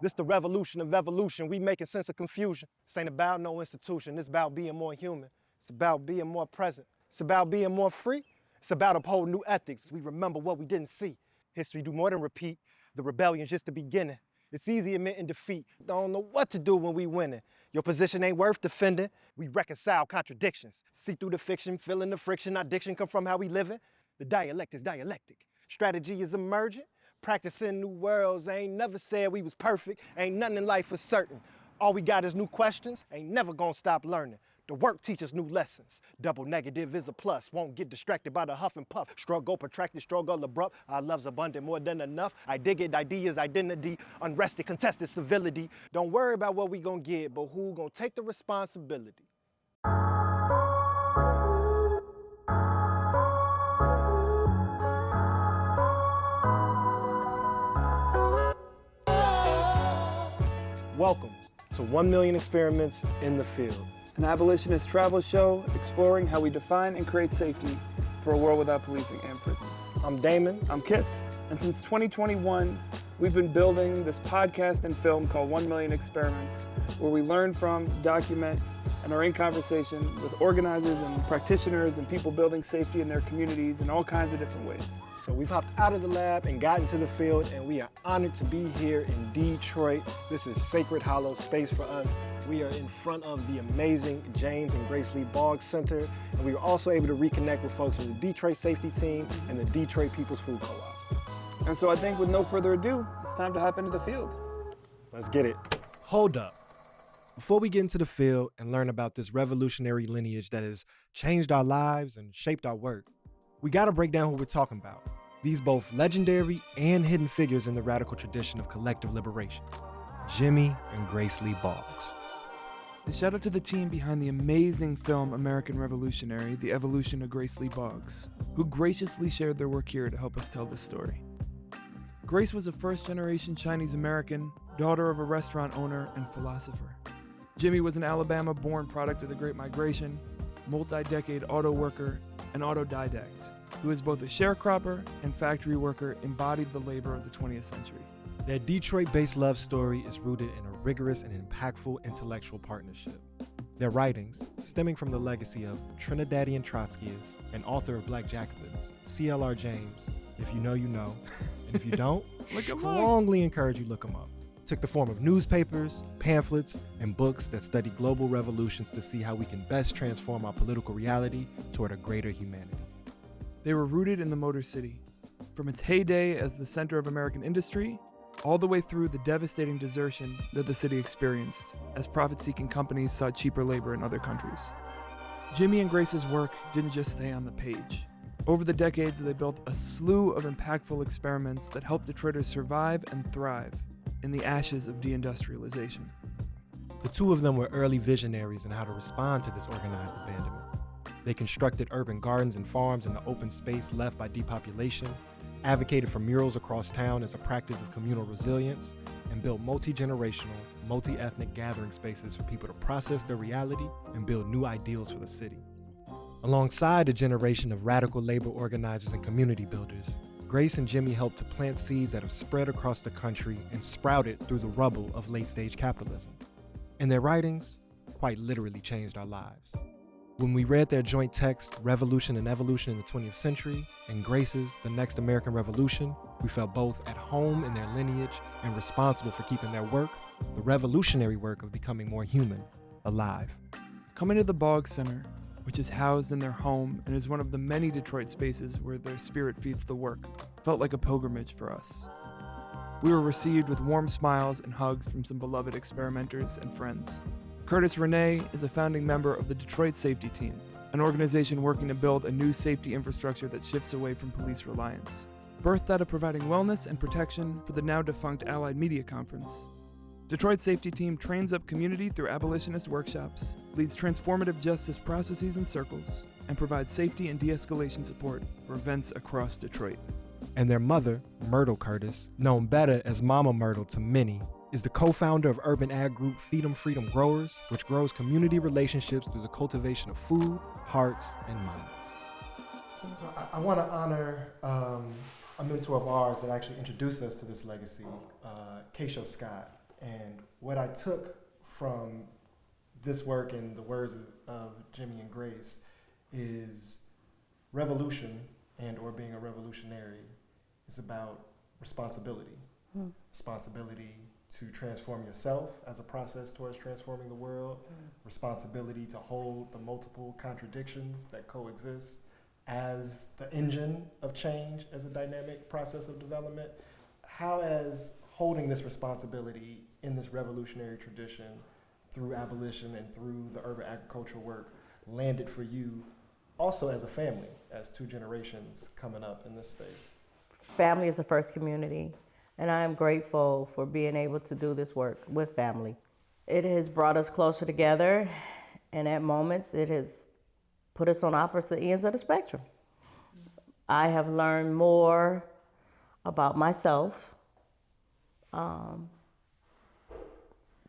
This the revolution of evolution. We making sense of confusion. This ain't about no institution. It's about being more human. It's about being more present. It's about being more free. It's about upholding new ethics. We remember what we didn't see. History do more than repeat. The rebellion's just the beginning. It's easy admitting defeat. Don't know what to do when we winning. Your position ain't worth defending. We reconcile contradictions. See through the fiction, feeling the friction. Our diction come from how we living. The dialect is dialectic. Strategy is emergent. Practicing new worlds. Ain't never said we was perfect. Ain't nothing in life for certain. All we got is new questions. Ain't never gonna stop learning. The work teaches new lessons. Double negative is a plus. Won't get distracted by the huff and puff. Struggle, protracted, struggle, abrupt. Our love's abundant, more than enough. I dig it, ideas, identity, unrested, contested civility. Don't worry about what we gonna get, but who gonna take the responsibility? Welcome to 1 Million Experiments in the Field. An abolitionist travel show exploring how we define and create safety for a world without policing and prisons. I'm Damon. I'm Kiss. And since 2021, we've been building this podcast and film called 1 Million Experiments, where we learn from, document, and are in conversation with organizers and practitioners and people building safety in their communities in all kinds of different ways. So we've hopped out of the lab and got into the field, and we are honored to be here in Detroit. This is sacred hollow space for us. We are in front of the amazing James and Grace Lee Boggs Center, and we were also able to reconnect with folks from the Detroit Safety Team and the Detroit People's Food Co-op. And so I think with no further ado, it's time to hop into the field. Let's get it. Hold up. Before we get into the field and learn about this revolutionary lineage that has changed our lives and shaped our work, we gotta break down who we're talking about. These both legendary and hidden figures in the radical tradition of collective liberation, Jimmy and Grace Lee Boggs. And shout out to the team behind the amazing film American Revolutionary, The Evolution of Grace Lee Boggs, who graciously shared their work here to help us tell this story. Grace was a first-generation Chinese-American, daughter of a restaurant owner and philosopher. Jimmy was an Alabama-born product of the Great Migration, multi-decade auto worker, and autodidact, who is both a sharecropper and factory worker, embodied the labor of the 20th century. Their Detroit-based love story is rooted in a rigorous and impactful intellectual partnership. Their writings, stemming from the legacy of Trinidadian Trotskyists and author of Black Jacobins, C.L.R. James, if you know, you know, and if you don't, strongly encourage you look them up, took the form of newspapers, pamphlets, and books that study global revolutions to see how we can best transform our political reality toward a greater humanity. They were rooted in the Motor City, from its heyday as the center of American industry, all the way through the devastating desertion that the city experienced as profit-seeking companies sought cheaper labor in other countries. Jimmy and Grace's work didn't just stay on the page. Over the decades, they built a slew of impactful experiments that helped Detroiters survive and thrive in the ashes of deindustrialization. The two of them were early visionaries in how to respond to this organized abandonment. They constructed urban gardens and farms in the open space left by depopulation, advocated for murals across town as a practice of communal resilience, and built multi-generational, multi-ethnic gathering spaces for people to process their reality and build new ideals for the city. Alongside a generation of radical labor organizers and community builders, Grace and Jimmy helped to plant seeds that have spread across the country and sprouted through the rubble of late-stage capitalism. And their writings quite literally changed our lives. When we read their joint text, Revolution and Evolution in the 20th Century, and Grace's The Next American Revolution, we felt both at home in their lineage and responsible for keeping their work, the revolutionary work of becoming more human, alive. Coming to the Boggs Center, which is housed in their home and is one of the many Detroit spaces where their spirit feeds the work, felt like a pilgrimage for us. We were received with warm smiles and hugs from some beloved experimenters and friends. Curtis Renee is a founding member of the Detroit Safety Team, an organization working to build a new safety infrastructure that shifts away from police reliance. Birthed out of providing wellness and protection for the now-defunct Allied Media Conference, Detroit Safety Team trains up community through abolitionist workshops, leads transformative justice processes and circles, and provides safety and de-escalation support for events across Detroit. And their mother, Myrtle Curtis, known better as Mama Myrtle to many, is the co-founder of urban ag group Feed 'em Freedom Growers, which grows community relationships through the cultivation of food, hearts, and minds. So I want to honor a mentor of ours that actually introduced us to this legacy, Keisho Scott. And what I took from this work and the words of Jimmy and Grace is revolution and or being a revolutionary is about responsibility. Responsibility to transform yourself as a process towards transforming the world, responsibility to hold the multiple contradictions that coexist as the engine of change, as a dynamic process of development. How has holding this responsibility in this revolutionary tradition through abolition and through the urban agricultural work landed for you also as a family, as two generations coming up in this space? Family is the first community, and I am grateful for being able to do this work with family. It has brought us closer together, and at moments it has put us on opposite ends of the spectrum. I have learned more about myself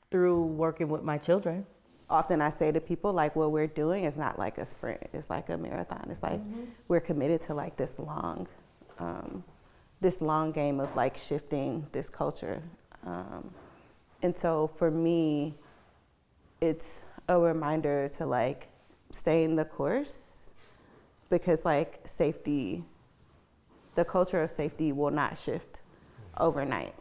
through working with my children. Often I say to people, like, what we're doing is not like a sprint, it's like a marathon. It's like we're committed to like this long game of like shifting this culture. And so for me, it's a reminder to like stay in the course, because like safety, the culture of safety will not shift overnight.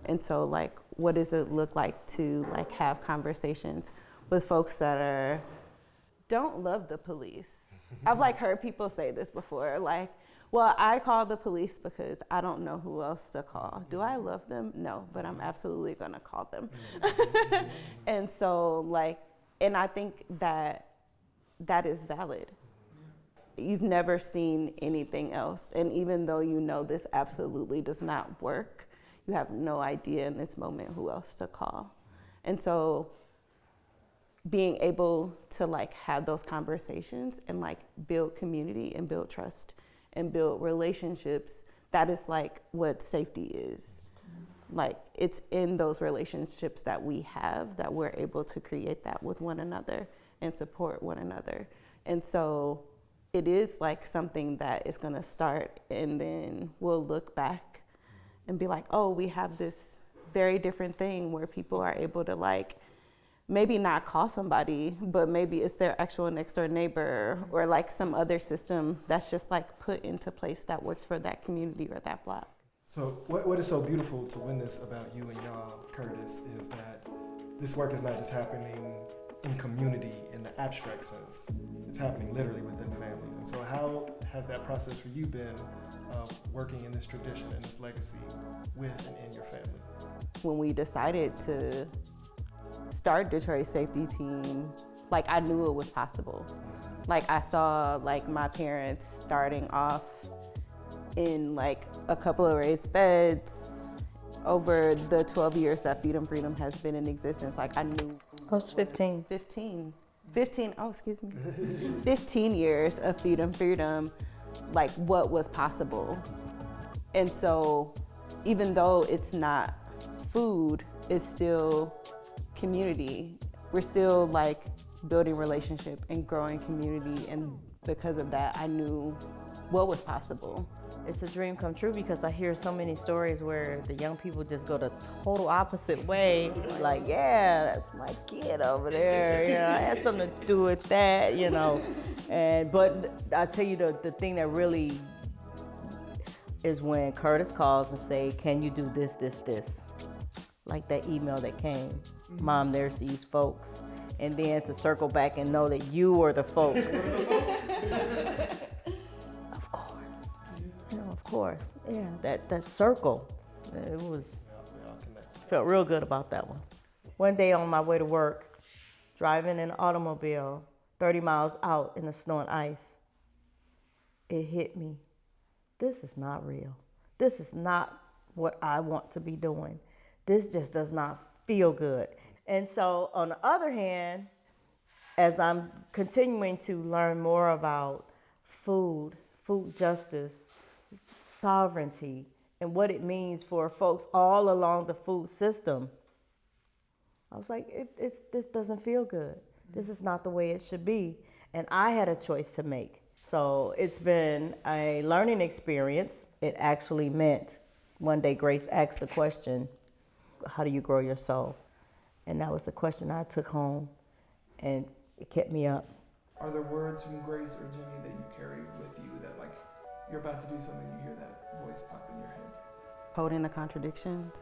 And so like, what does it look like to like have conversations with folks that don't love the police? I've like heard people say this before, like, well, I call the police because I don't know who else to call. Do I love them? No, but I'm absolutely gonna call them. And so like, and I think that is valid. You've never seen anything else. And even though you know this absolutely does not work, you have no idea in this moment who else to call. And so being able to like have those conversations and like build community and build trust and build relationships, that is like what safety is. Like it's in those relationships that we have that we're able to create that with one another and support one another. And so it is like something that is gonna start, and then we'll look back and be like, oh, we have this very different thing where people are able to like, maybe not call somebody, but maybe it's their actual next door neighbor or like some other system that's just like put into place that works for that community or that block. So what is so beautiful to witness about you and y'all, Curtis, is that this work is not just happening in community in the abstract sense. It's happening literally within families. And so how has that process for you been working in this tradition and this legacy with and in your family? When we decided to start Detroit Safety Team, like I knew it was possible. Like I saw like my parents starting off in like a couple of raised beds over the 12 years that Feed 'em Freedom has been in existence. Like I knew. I was 15. 15, oh, excuse me. 15 years of Feed 'em Freedom, like what was possible. And so even though it's not food, it's still community. We're still like building relationship and growing community, and because of that, I knew what was possible. It's a dream come true because I hear so many stories where the young people just go the total opposite way. Like, yeah, that's my kid over there. You know, I had something to do with that, you know. But I tell you the thing that really is when Curtis calls and say, can you do this, this, this? Like that email that came, Mom, there's these folks. And then to circle back and know that you are the folks. Of course, yeah, that circle, it was, felt real good about that one. One day on my way to work, driving an automobile 30 miles out in the snow and ice, it hit me. This is not real. This is not what I want to be doing. This just does not feel good. And so on the other hand, as I'm continuing to learn more about food justice, sovereignty, and what it means for folks all along the food system, I was like, this doesn't feel good. This is not the way it should be. And I had a choice to make. So it's been a learning experience. It actually meant one day Grace asked the question, how do you grow your soul? And that was the question I took home, and it kept me up. Are there words from Grace or Jimmy that you carry with you that, like, you're about to do something, you hear that voice pop in your head? Holding the contradictions.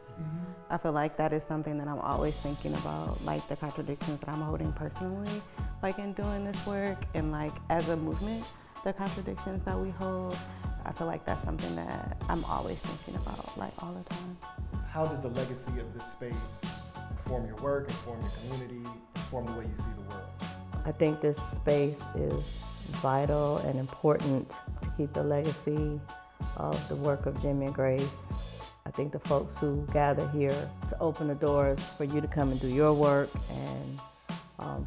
I feel like that is something that I'm always thinking about, like the contradictions that I'm holding personally, like in doing this work, and like as a movement, the contradictions that we hold. I feel like that's something that I'm always thinking about, like all the time. How does the legacy of this space inform your work, inform your community, inform the way you see the world? I think this space is vital and important to keep the legacy of the work of Jimmy and Grace. I think the folks who gather here to open the doors for you to come and do your work, and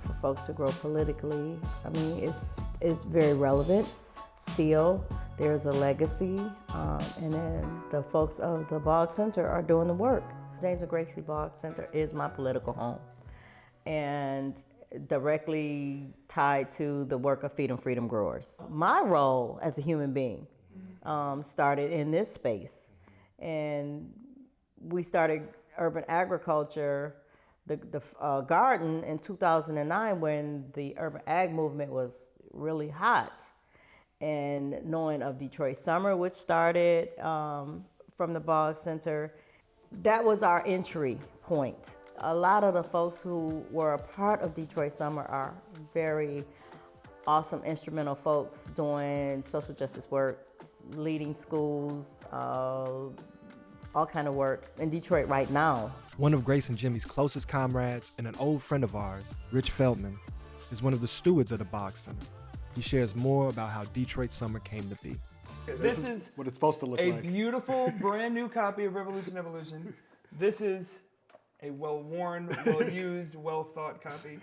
for folks to grow politically, I mean, it's very relevant still. There's a legacy, and then the folks of the Boggs Center are doing the work. James and Grace Lee Boggs Center is my political home, and directly tied to the work of Feed 'em Freedom Growers. My role as a human being started in this space, and we started urban agriculture, the garden, in 2009 when the urban ag movement was really hot. And knowing of Detroit Summer, which started from the Boggs Center, that was our entry point. A lot of the folks who were a part of Detroit Summer are very awesome, instrumental folks doing social justice work, leading schools, all kind of work in Detroit right now. One of Grace and Jimmy's closest comrades and an old friend of ours, Rich Feldman, is one of the stewards of the Boggs Center. He shares more about how Detroit Summer came to be. This is what it's supposed to look a like. beautiful, brand new copy of Revolution Evolution. This is a well-worn, well-used, well-thought copy.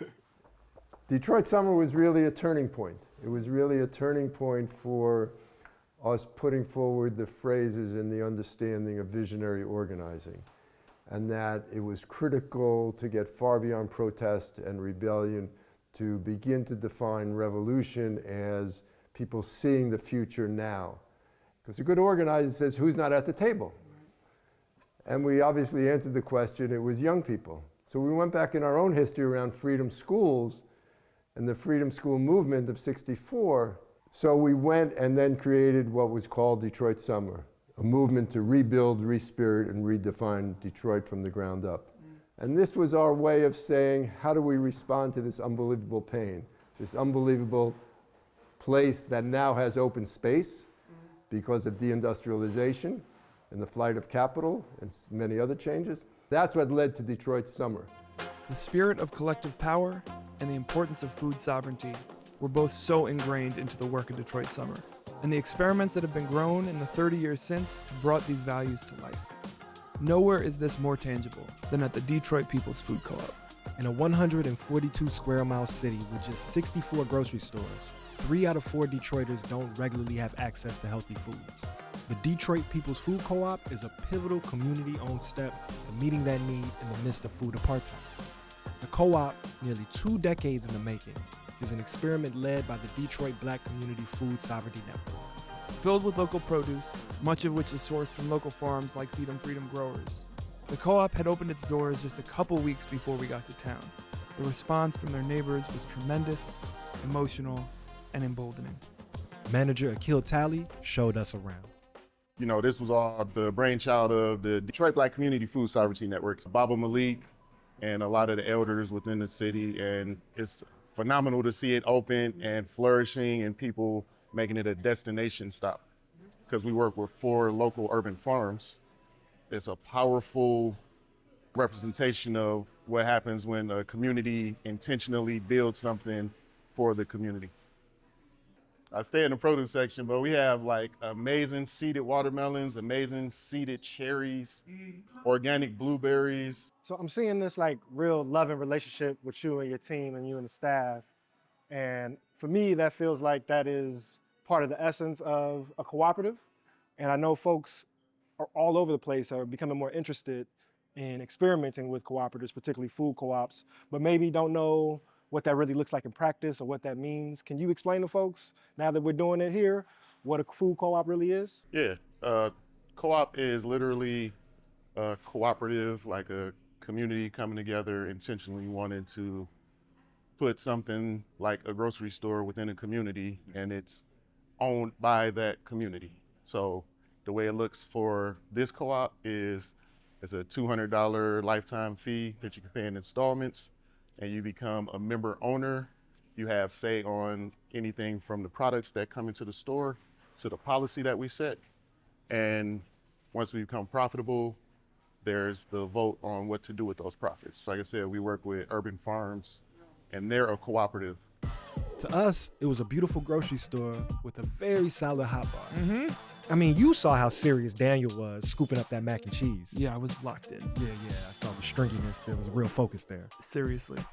Detroit Summer was really a turning point. It was really a turning point for us putting forward the phrases and the understanding of visionary organizing, and that it was critical to get far beyond protest and rebellion to begin to define revolution as people seeing the future now. Because a good organizer says, who's not at the table? And we obviously answered the question, it was young people. So we went back in our own history around freedom schools and the freedom school movement of '64. So we went and then created what was called Detroit Summer, a movement to rebuild, respirit, and redefine Detroit from the ground up. And this was our way of saying, how do we respond to this unbelievable pain, this unbelievable place that now has open space because of deindustrialization and the flight of capital and many other changes. That's what led to Detroit Summer. The spirit of collective power and the importance of food sovereignty were both so ingrained into the work of Detroit Summer, and the experiments that have been grown in the 30 years since have brought these values to life. Nowhere is this more tangible than at the Detroit People's Food Co-op. In a 142 square mile city with just 64 grocery stores, 3 out of 4 Detroiters don't regularly have access to healthy foods. The Detroit People's Food Co-op is a pivotal community-owned step to meeting that need in the midst of food apartheid. The co-op, nearly 2 decades in the making, is an experiment led by the Detroit Black Community Food Sovereignty Network. Filled with local produce, much of which is sourced from local farms like Feed 'em Freedom Growers, the co-op had opened its doors just a couple weeks before we got to town. The response from their neighbors was tremendous, emotional, and emboldening. Manager Akil Talley showed us around. You know, this was all the brainchild of the Detroit Black Community Food Sovereignty Network, Baba Malik, and a lot of the elders within the city. And it's phenomenal to see it open and flourishing and people making it a destination stop. Because we work with 4 local urban farms. It's a powerful representation of what happens when a community intentionally builds something for the community. I stay in the produce section, but we have like amazing seeded watermelons, amazing seeded cherries, organic blueberries. So I'm seeing this like real loving relationship with you and your team and you and the staff. And for me, that feels like that is part of the essence of a cooperative. And I know folks are all over the place are becoming more interested in experimenting with cooperatives, particularly food co-ops, but maybe don't know what that really looks like in practice or what that means. Can you explain to folks, now that we're doing it here, what a food co-op really is? Yeah, co-op is literally a cooperative, like a community coming together, intentionally wanting to put something like a grocery store within a community, and it's owned by that community. So the way it looks for this co-op is it's a $200 lifetime fee that you can pay in installments, and you become a member owner. You have say on anything from the products that come into the store to the policy that we set. And once we become profitable, there's the vote on what to do with those profits. Like I said, we work with urban farms, and they're a cooperative. To us, it was a beautiful grocery store with a very solid hot bar. I mean, you saw how serious Daniel was scooping up that mac and cheese. Yeah, I was locked in. Yeah, I saw the stringiness. There was a real focus there. Seriously.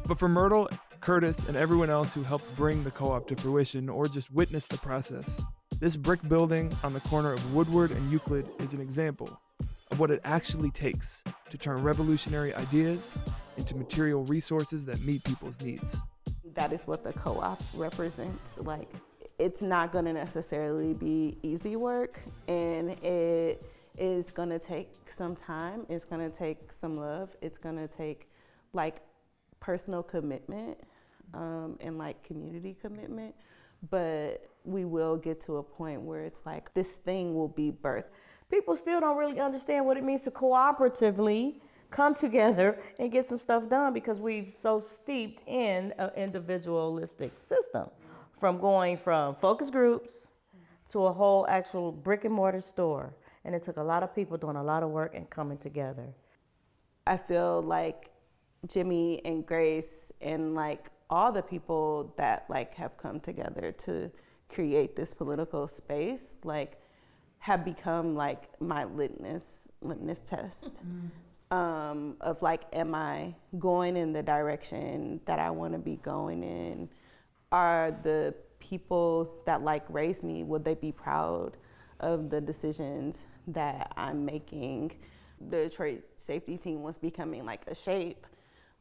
But for Myrtle, Curtis, and everyone else who helped bring the co-op to fruition or just witness the process, this brick building on the corner of Woodward and Euclid is an example of what it actually takes to turn revolutionary ideas into material resources that meet people's needs. That is what the co-op represents. Like, it's not going to necessarily be easy work, and it is going to take some time. It's going to take some love. It's going to take like personal commitment and like community commitment, but we will get to a point where it's like this thing will be birthed. People still don't really understand what it means to cooperatively come together and get some stuff done because we've so steeped in an individualistic system. From going from focus groups to a whole actual brick and mortar store. And it took a lot of people doing a lot of work and coming together. I feel like Jimmy and Grace and like all the people that like have come together to create this political space, like have become like my litmus test of like, am I going in the direction that I want to be going in? Are the people that like raised me, would they be proud of the decisions that I'm making? The Detroit safety team was becoming like a shape.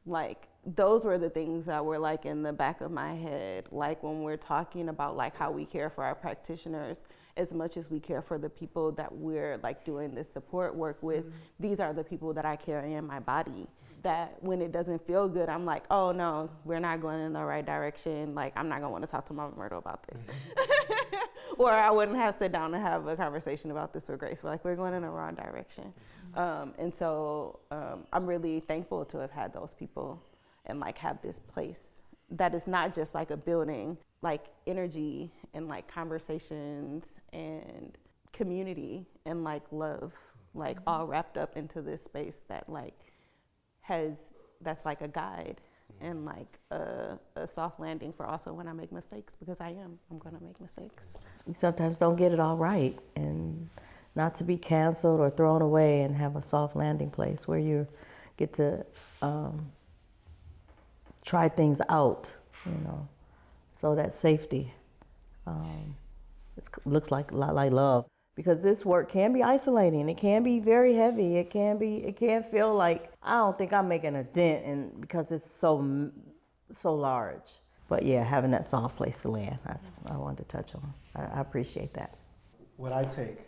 Like those were the things that were like in the back of my head. Like when we're talking about like how we care for our practitioners as much as we care for the people that we're like doing this support work with, these are the people that I carry in my body. That when it doesn't feel good, I'm like, oh no, we're not going in the right direction. Like, I'm not gonna want to talk to Mama Myrtle about this. Or I wouldn't have sit down and have a conversation about this with Grace. We're like, we're going in the wrong direction. And so I'm really thankful to have had those people and like have this place that is not just like a building, like energy and like conversations and community and like love, like all wrapped up into this space that like that's like a guide and like a soft landing for also when I make mistakes, because I'm gonna make mistakes. We sometimes don't get it all right, and not to be canceled or thrown away, and have a soft landing place where you get to try things out, so that safety looks like a lot like love. Because this work can be isolating. It can be very heavy. It can feel like I don't think I'm making a dent, and because it's so large. But yeah, having that soft place to land, that's what I wanted to touch on. I appreciate that. What I take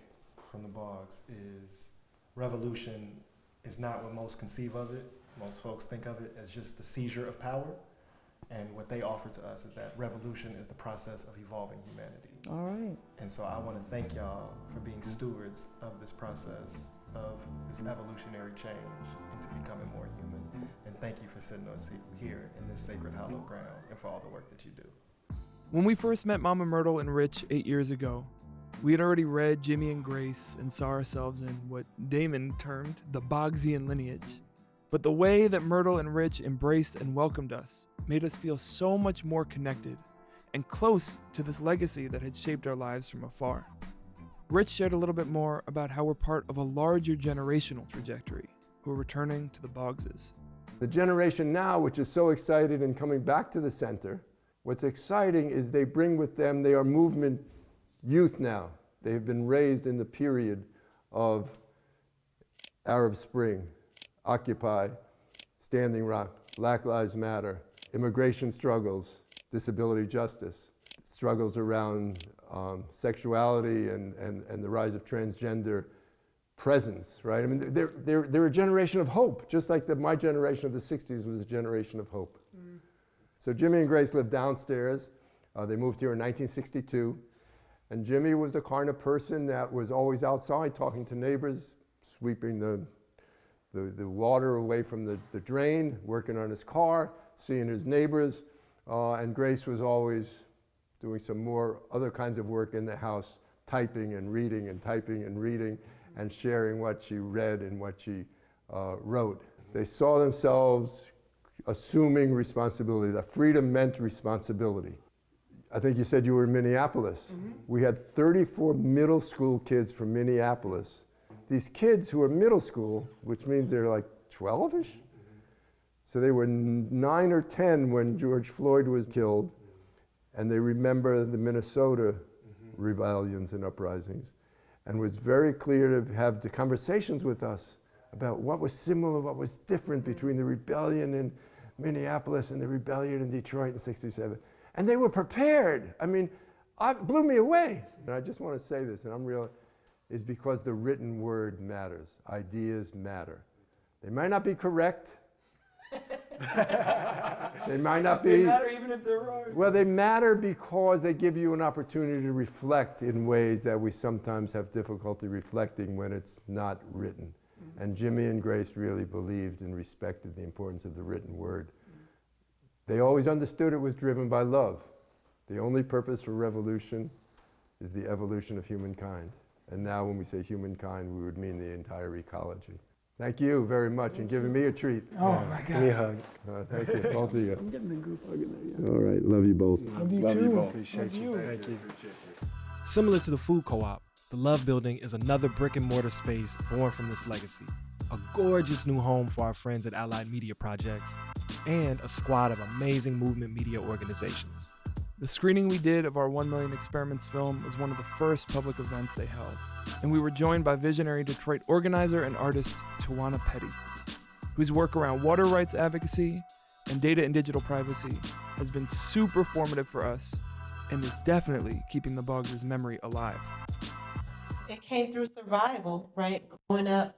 from the Boggs is revolution is not what most conceive of it. Most folks think of it as just the seizure of power. And what they offer to us is that revolution is the process of evolving humanity. All right. And so I want to thank y'all for being stewards of this process, of this evolutionary change into becoming more human. And thank you for sitting us here in this sacred hallowed ground and for all the work that you do. When we first met Mama Myrtle and Rich 8 years ago, we had already read Jimmy and Grace and saw ourselves in what Damon termed the Boggsian lineage. But the way that Myrtle and Rich embraced and welcomed us made us feel so much more connected and close to this legacy that had shaped our lives from afar. Rich shared a little bit more about how we're part of a larger generational trajectory who are returning to the Boggses. The generation now, which is so excited and coming back to the center, what's exciting is they bring with them, they are movement youth now. They have been raised in the period of Arab Spring, Occupy, Standing Rock, Black Lives Matter, immigration struggles, disability justice, struggles around sexuality and the rise of transgender presence, right? I mean, they're a generation of hope, just like my generation of the 60s was a generation of hope. So Jimmy and Grace lived downstairs. They moved here in 1962. And Jimmy was the kind of person that was always outside talking to neighbors, sweeping the water away from the drain, working on his car, seeing his neighbors. And Grace was always doing some more other kinds of work in the house, typing and reading and typing and reading and sharing what she read and what she wrote. They saw themselves assuming responsibility. That freedom meant responsibility. I think you said you were in Minneapolis. We had 34 middle school kids from Minneapolis. These kids who were middle school, which means they're like 12-ish. So they were 9 or 10 when George Floyd was killed, and they remember the Minnesota rebellions and uprisings, and was very clear to have the conversations with us about what was similar, what was different between the rebellion in Minneapolis and the rebellion in Detroit in '67. And they were prepared. I mean, it blew me away. And I just want to say this, and I'm real, is because the written word matters. Ideas matter. They might not be correct. They might not be. They matter even if they're wrong. Well, they matter because they give you an opportunity to reflect in ways that we sometimes have difficulty reflecting when it's not written. And Jimmy and Grace really believed and respected the importance of the written word. They always understood it was driven by love. The only purpose for revolution is the evolution of humankind. And now when we say humankind, we would mean the entire ecology. Thank you very much and giving me a treat. Oh my God. Give me a hug. Thank you, both of you. I'm getting the group hug in there. All right, love you both. Love you too. Love you. Thank you. Similar to the food co-op, the Love Building is another brick and mortar space born from this legacy. A gorgeous new home for our friends at Allied Media Projects, and a squad of amazing movement media organizations. The screening we did of our 1 Million Experiments film was one of the first public events they held, and we were joined by visionary Detroit organizer and artist Tawana Petty, whose work around water rights advocacy and data and digital privacy has been super formative for us and is definitely keeping the Boggs' memory alive. It came through survival, right? Growing up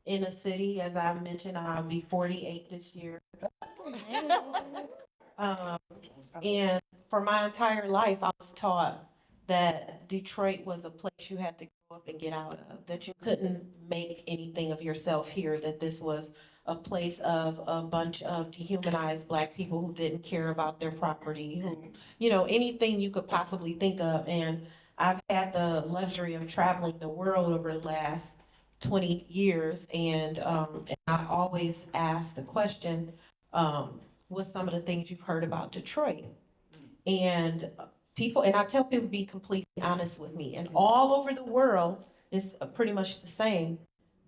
in a city, as I mentioned, I'll be 48 this year. And for my entire life, I was taught that Detroit was a place you had to grow up and get out of, that you couldn't make anything of yourself here, that this was a place of a bunch of dehumanized Black people who didn't care about their property, who, anything you could possibly think of. And I've had the luxury of traveling the world over the last 20 years, and I always ask the question, what's some of the things you've heard about Detroit? And I tell people to be completely honest with me, and all over the world is pretty much the same: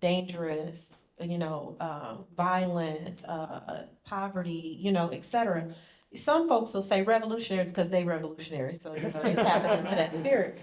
dangerous, violent, poverty, etc. Some folks will say revolutionary because they revolutionary, so they tap into that spirit.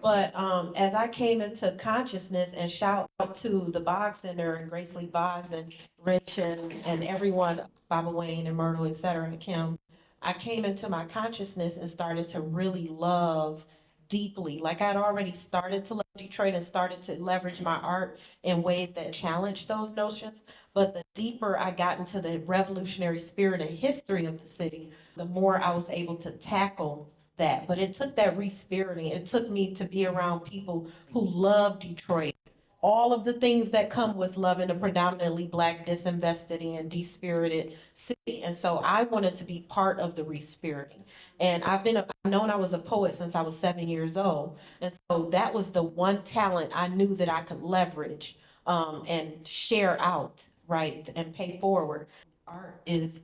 But as I came into consciousness, and shout out to the Boggs Center and Grace Lee Boggs and Rich and everyone, Baba Wayne and Myrtle, et cetera, and Kim, I came into my consciousness and started to really love deeply. Like I'd already started to love Detroit and started to leverage my art in ways that challenged those notions. But the deeper I got into the revolutionary spirit and history of the city, the more I was able to tackle that. But it took that re-spiriting. It took me to be around people who love Detroit. All of the things that come with loving a predominantly Black, disinvested and dispirited city. And so I wanted to be part of the re-spiriting. And I've known I was a poet since I was 7 years old. And so that was the one talent I knew that I could leverage and share out, right, and pay forward. Art is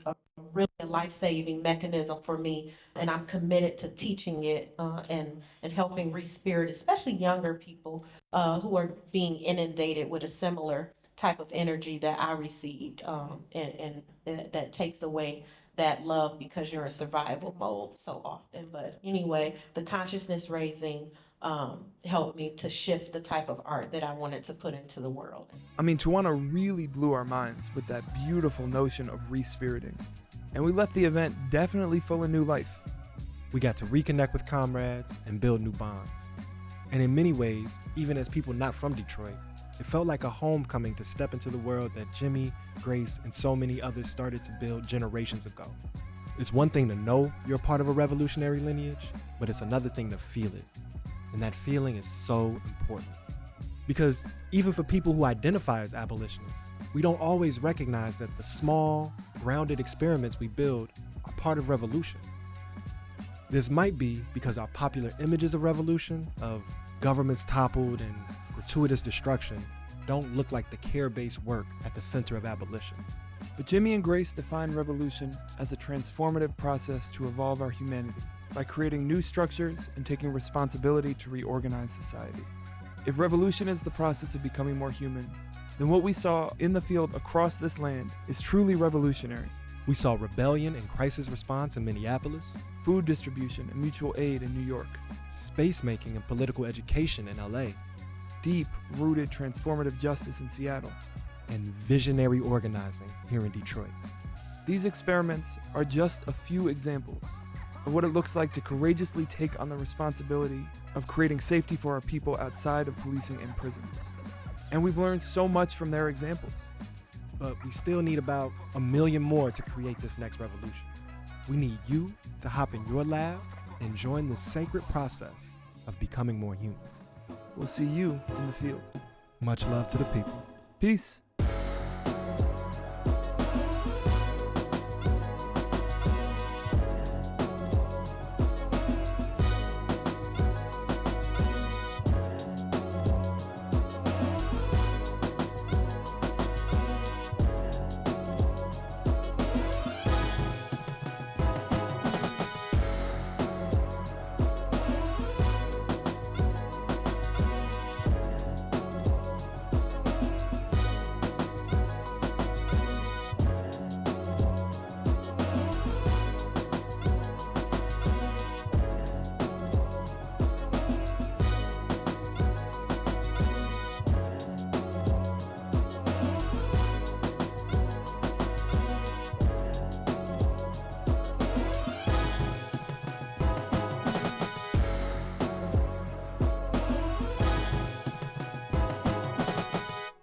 really a life-saving mechanism for me, and I'm committed to teaching it and helping re-spirit, especially younger people who are being inundated with a similar type of energy that I received, and that takes away that love because you're in survival mode so often. But anyway, the consciousness raising helped me to shift the type of art that I wanted to put into the world. I mean, Tawana really blew our minds with that beautiful notion of re-spiriting. And we left the event definitely full of new life. We got to reconnect with comrades and build new bonds. And in many ways, even as people not from Detroit, It felt like a homecoming to step into the world that Jimmy, Grace, and so many others started to build generations ago. It's one thing to know you're part of a revolutionary lineage, but it's another thing to feel it. And that feeling is so important. Because even for people who identify as abolitionists, we don't always recognize that the small, grounded experiments we build are part of revolution. This might be because our popular images of revolution, of governments toppled and gratuitous destruction, don't look like the care-based work at the center of abolition. But Jimmy and Grace define revolution as a transformative process to evolve our humanity by creating new structures and taking responsibility to reorganize society. If revolution is the process of becoming more human, then what we saw in the field across this land is truly revolutionary. We saw rebellion and crisis response in Minneapolis, Food distribution and mutual aid in New York, space making and political education in LA, deep-rooted transformative justice in Seattle, and visionary organizing here in Detroit. These experiments are just a few examples of what it looks like to courageously take on the responsibility of creating safety for our people outside of policing and prisons. And we've learned so much from their examples. But we still need about 1 million more to create this next revolution. We need you to hop in your lab and join the sacred process of becoming more human. We'll see you in the field. Much love to the people. Peace.